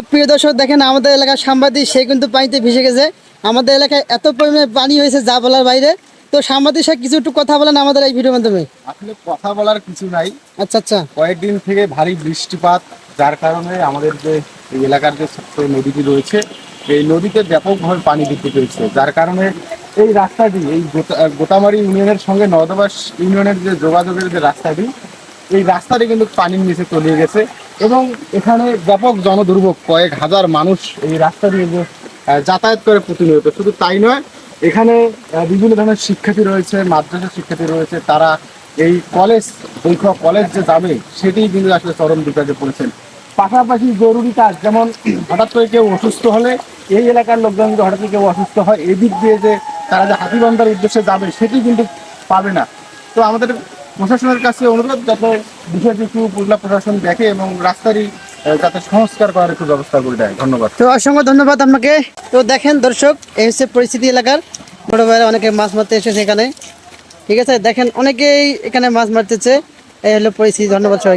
প্রিয় দর্শক দেখেন আমাদের এলাকার সাংবাদিক সে কিন্তু পানিতে ভেসে গেছে। আমাদের এলাকায় এত পরিমাণে পানি হয়েছে যা বলার বাইরে। তো সাংবাদিক সাহেব কিছু একটু কথা বলেন আমাদের এই ভিডিওর মাধ্যমে। আসলে কথা বলার কিছু নাই। আচ্ছা আচ্ছা। কয়েকদিন থেকে ভারী বৃষ্টিপাত, যার কারণে আমাদের যে এই এলাকার যে ছোট্ট নদীটি রয়েছে এই নদীতে ব্যাপকভাবে পানি বৃদ্ধি পেয়েছে, যার কারণে এই রাস্তাটি এই গোতামারি ইউনিয়নের সঙ্গে নওদাবাস ইউনিয়নের যে যোগাযোগের যে রাস্তাটি, এই রাস্তাটি কিন্তু পানির নিচে তলিয়ে গেছে এবং এখানে ব্যাপক জনদুর্ভোগ। কয়েক হাজার মানুষ এই রাস্তা দিয়ে যে যাতায়াত করে প্রতিনিয়ত। শুধু তাই নয়, এখানে বিভিন্ন ধরনের শিক্ষার্থী রয়েছে, মাদ্রাসার শিক্ষার্থী রয়েছে, তারা এই কলেজ যে যাবে সেটি কিন্তু আসলে চরম বিপদে পড়েছেন। পাশাপাশি জরুরি কাজ, যেমন হঠাৎ করে কেউ অসুস্থ হলে এই এলাকার লোকজন যদি হঠাৎ করে কেউ অসুস্থ হয়, এদিক দিয়ে যে তারা যে হাতিবান্ধার উদ্দেশ্যে যাবে সেটি কিন্তু পাবে না। তো আমাদের প্রশাসনের কাছে অনুরোধ, যাতে বিষয়টি একটু উপজেলা প্রশাসন দেখে এবং রাস্তারই যাতে সংস্কার করার একটু ব্যবস্থা করে দেয়। ধন্যবাদ। তো অসংখ্য ধন্যবাদ আপনাকে। তো দেখেন দর্শক, এই হচ্ছে পরিস্থিতি এলাকার। বড় ভাইরা অনেকে মাছ মারতে এসেছে এখানে, ঠিক আছে। দেখেন অনেকেই এখানে মাছ মারতেছে। এই হলো পরিস্থিতি। ধন্যবাদ সবাই।